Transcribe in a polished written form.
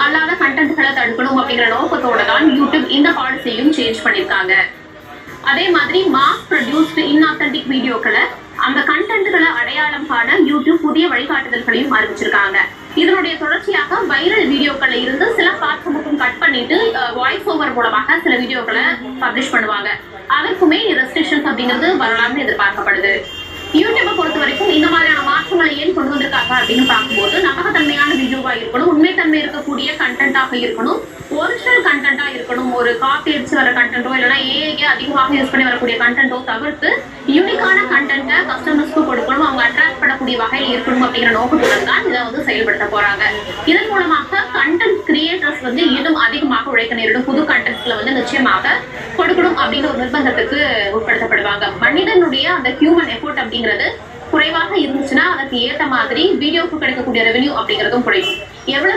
அல்லாத கண்டென்ட்களை தடுக்கணும் அப்படிங்கிற நோக்கத்தோட தான் யூடியூப் இந்த பாலிசியையும் சேஞ்ச் பண்ணிருக்காங்க. அதே மாதிரி மாஸ் ப்ரொடியூஸ்டு இன்ஆத்தென்டிக் வீடியோக்களை அந்த கண்டென்ட்களை அடையாளம் காண யூடியூப் புதிய வழிகாட்டுதல்களையும் அறிவிச்சிருக்காங்க. இதனுடைய தொடர்ச்சியாக வைரல் வீடியோக்களை இருந்து சில பார்ட்ஸ் மட்டும் கட் பண்ணிட்டு வாய்ஸ் ஓவர் மூலமாக சில வீடியோக்களை பப்ளிஷ் பண்ணுவாங்க. அதற்குமே ரெஸ்ட்ரிக்ஷன்ஸ் அப்படிங்கிறது வரலாம்னு எதிர்பார்க்கப்படுது. யூடியூப்பை பொறுத்த வரைக்கும் இந்த மாதிரியான மாற்றங்களை ஏன் கொண்டு வந்திருக்காங்க அப்படின்னு பார்க்கும்போது, நம்பகத்தன்மையான வீடியோவா இருக்கணும், உண்மைத்தன்மை இருக்கக்கூடிய கண்டென்ட்டாக இருக்கணும், ஒரிஜினல் கண்டென்ட்டா இருக்கணும். ஒரு காப்பி அடிச்சு வர கண்டென்ட்டோ இல்லைன்னா ஏஐ அதிகமாக யூஸ் பண்ணி வரக்கூடிய கண்டென்ட்டோ தவிர்த்து யூனிக்கான கண்டென்ட்டை கஸ்டமர்ஸ்க்கு கொடுக்கணும், அவங்க அட்ராக்ட் பண்ணக்கூடிய வகையில் இருக்கணும் அப்படிங்கிற நோக்கத்துடன் தான் இதை செயல்படுத்த போறாங்க. இதன் மூலமாக கண்டென்ட் கிரியேட்டர்ஸ் இன்னும் அதிகமாக உழைக்க நேரிடும். புது கண்டென்ட்ஸ்ல நிச்சயமாக கொடுக்கணும் அப்படிங்கிற ஒரு நிர்பந்தத்துக்கு உட்படுத்தப்படுவாங்க. மனிதனுடைய அந்த ஹியூமன் எஃபோர்ட் அப்படிங்கிறது குறைவாக இருந்துச்சுன்னா அதற்கு ஏற்ற மாதிரி வீடியோக்கு கிடைக்கக்கூடிய ரெவென்யூ அப்படிங்கிறதும் குறையும். எவ்வளவு